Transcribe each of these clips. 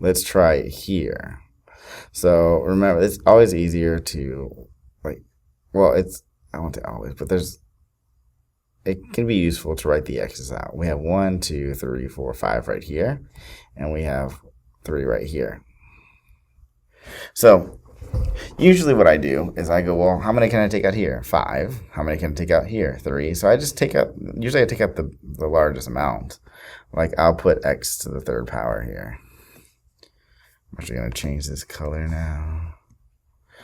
let's try it here. So remember, it's always easier to like, well, I won't say always, but it can be useful to write the x's out. We have 1, 2, 3, 4, 5 right here, and we have 3 right here. So usually what I do is I go, well, how many can I take out here? 5. How many can I take out here? 3. So I just take out, usually I take out the largest amount. Like I'll put x to the third power here. I'm actually going to change this color now.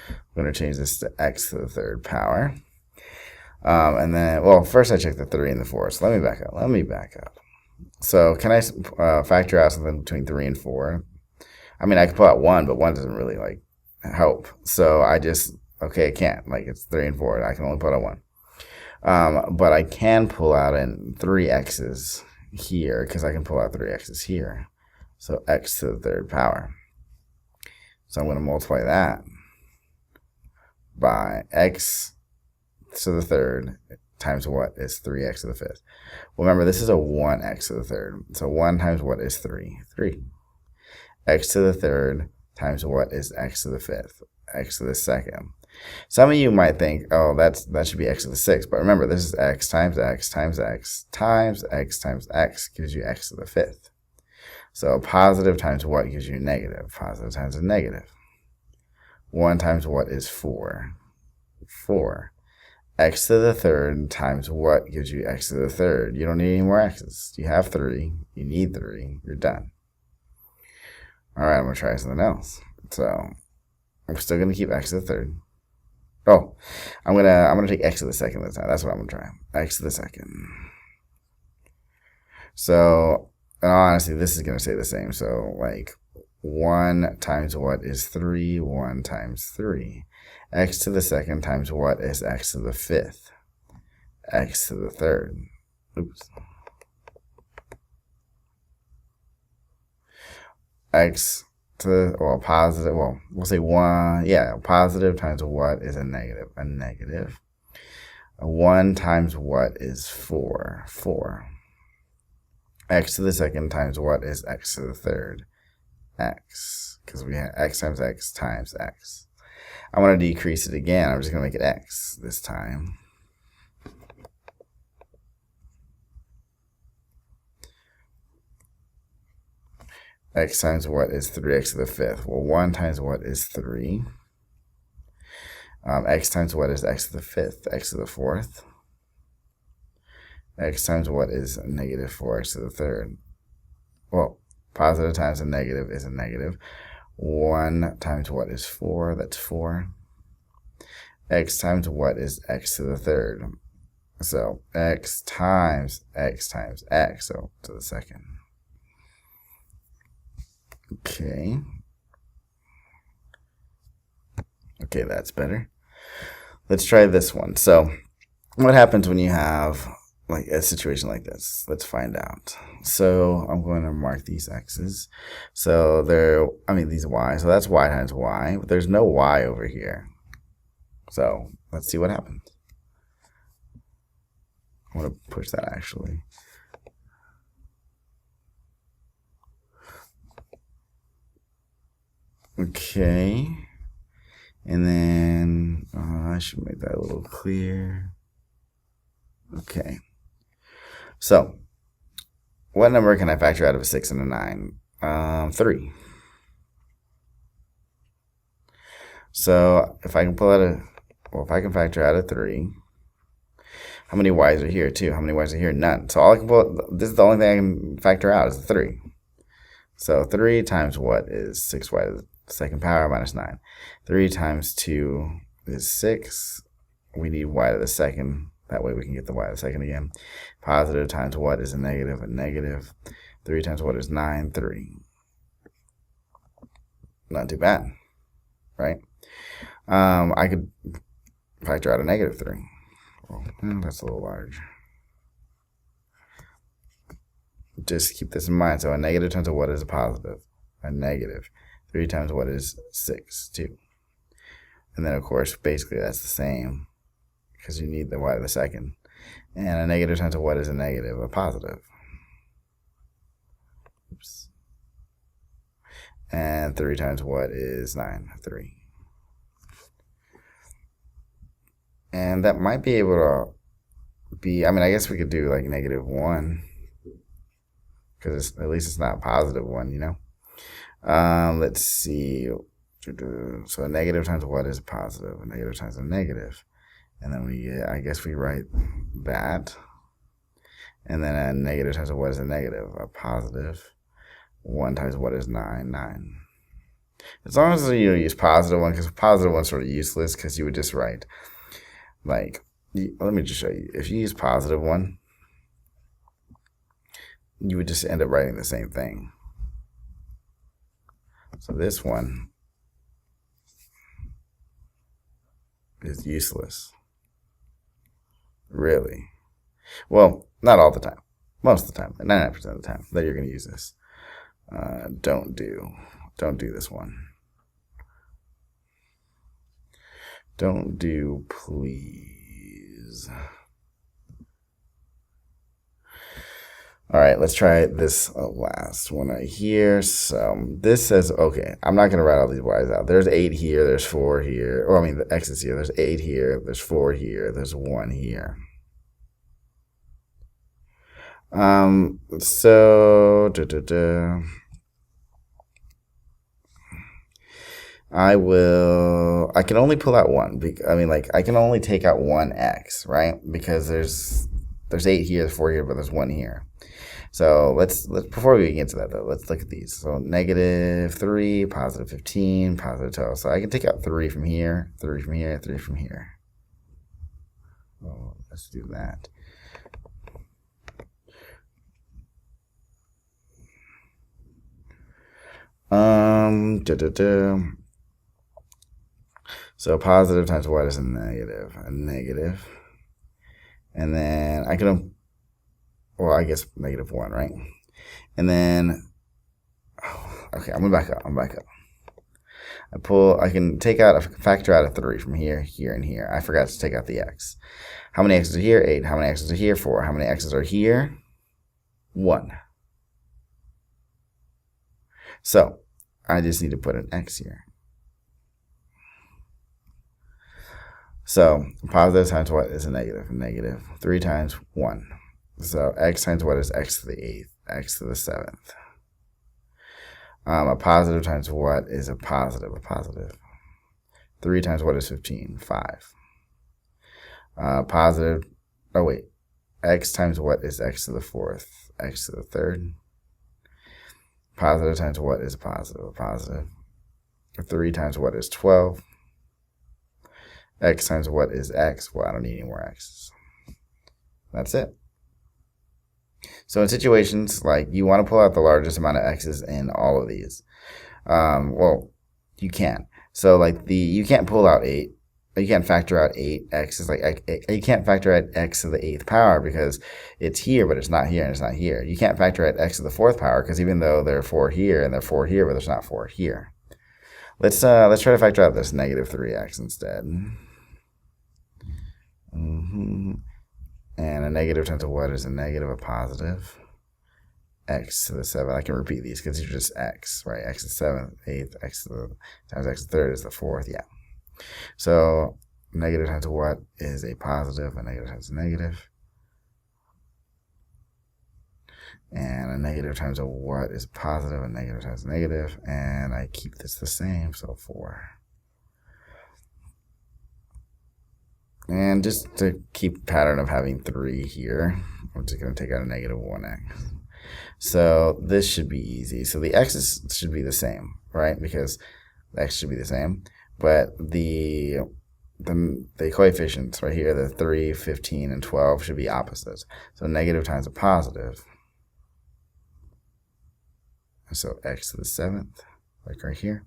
I'm going to change this to x to the third power. And then, well, first I check the 3 and the 4. So let me back up. So can I factor out something between 3 and 4? I mean, I can pull out 1, but 1 doesn't really like help. So I just, okay, I can't. Like it's 3 and 4. I can only pull out 1. But I can pull out in 3 x's here because I can pull out 3 x's here. So x to the third power. So I'm going to multiply that by x to the third times what is 3x to the fifth. Well, remember, this is a 1x to the third. So 1 times what is 3? 3. X to the third times what is x to the fifth? X to the second. Some of you might think, oh, that should be x to the sixth. But remember, this is x times x times x times x times x gives you x to the fifth. So positive times what gives you negative? Positive times a negative. 1 times what is 4? 4. X to the third times what gives you x to the third? You don't need any more x's. You have 3. You need 3. You're done. All right, I'm going to try something else. So I'm still going to keep x to the third. Oh, I'm gonna take x to the second this time. That's what I'm going to try. X to the second. So honestly, this is going to stay the same. So like 1 times what is 3? 1 times 3. X to the second times what is x to the fifth? X to the third. Oops. X to, well, positive, well, we'll say 1, yeah, positive times what is a negative? A negative. 1 times what is 4? 4. X to the second times what is x to the third? X, because we have x times x times x. I want to decrease it again. I'm just going to make it x this time. X times what is 3x to the fifth? Well, 1 times what is 3? X times what is x to the fifth? X to the fourth. X times what is negative 4x to the third? Well, positive times a negative is a negative. 1 times what is 4? That's 4. X times what is x to the third? So x times x times x, so to the second. Okay. Okay, that's better. Let's try this one. So what happens when you have like a situation like this? Let's find out. So I'm going to mark these x's. So these y. So that's y times y. But there's no y over here. So let's see what happens. I'm going to push that actually. Okay. And then I should make that a little clear. Okay. So what number can I factor out of a 6 and a 9? 3. So if I can if I can factor out a 3, how many y's are here too? How many y's are here? None. So all I can this is the only thing I can factor out is the 3. So 3 times what is 6y to the second power minus 9? 3 times 2 is 6. We need y to the second. That way we can get the y to the second again. Positive times what is a negative? A negative. 3 times what is 9? 3. Not too bad, right? I could factor out a negative 3. Well, that's a little large. Just keep this in mind. So a negative times what is a positive? A negative. 3 times what is 6? 2. And then, of course, basically that's the same because you need the y to the second. And a negative times what is a negative? A positive. Oops. And 3 times what is 9? 3. And that might be able to be, I mean, I guess we could do like -1. Because at least it's not a positive 1, you know? Let's see. So a negative times what is a positive? A negative times a negative. And then we get, I guess we write that. And then a negative times what is a negative? A positive. 1 times what is 9? 9. As long as you use positive 1, because positive 1 is sort of useless, because you would just write, like, let me just show you. If you use positive 1, you would just end up writing the same thing. So this one is useless. Really. Well, not all the time. Most of the time, 99% of the time that you're going to use this. Don't do this one. Don't do, please. All right, let's try this last one right here. So this says, okay, I'm not going to write all these y's out. There's 8 here, there's 4 here. Or I mean, the x's here. There's 8 here, there's 4 here, there's 1 here. So I can only pull out 1. I mean, like, I can only take out 1 x, right? Because there's 8 here, there's 4 here, but there's 1 here. So let's before we get to that though, let's look at these. So -3, +15, +12. So I can take out 3 from here, 3 from here, 3 from here. Oh, let's do that. So positive times what is a negative? A negative. And then I can, well, I guess -1, right? And then, okay, I'm gonna back up. I can factor out a 3 from here, here, and here. I forgot to take out the x. How many x's are here? 8. How many x's are here? 4. How many x's are here? 1. So I just need to put an x here. So positive times what is a negative? A negative. 3 times 1. So x times what is x to the 8th? X to the 7th. A positive times what is a positive? A positive. 3 times what is 15? 5. Positive, oh wait, x times what is x to the 4th? X to the 3rd. Positive times what is a positive? A positive. 3 times what is 12? X times what is x? Well, I don't need any more x's. That's it. So in situations like you want to pull out the largest amount of x's in all of these, well, you can. So like you can't pull out 8. You can't factor out 8 x's. Like you can't factor out x to the 8th power because it's here, but it's not here and it's not here. You can't factor out x to the 4th power because even though there are 4 here and there are 4 here, but there's not 4 here. Let's try to factor out this -3x instead. And a negative times what is a negative? A positive. X to the 7th. I can repeat these because these are just x, right? X to the 7th, 8th, x to the times x to the 3rd is the 4th. Yeah. So negative times what is a positive? A negative times a negative. And a negative times a what is positive? A negative times a negative. And I keep this the same, so 4. And just to keep a pattern of having 3 here, I'm just going to take out a -1x. So this should be easy. So the x's should be the same, right? Because the x should be the same. But the coefficients right here, the 3, 15, and 12 should be opposites. So negative times a positive. So x to the 7th, like right here.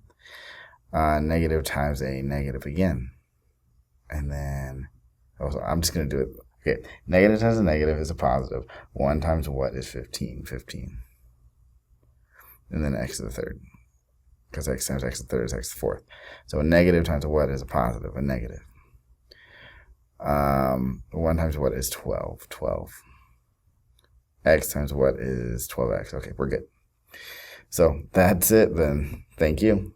Negative times a negative again. And then, also, I'm just going to do it. Okay, negative times a negative is a positive. 1 times what is 15? 15. And then x to the 3rd. Because x times x to the 3rd is x to the 4th. So a negative times a what is a positive? A negative. 1 times what is 12? 12. X times what is 12x? Okay, we're good. So that's it then. Thank you.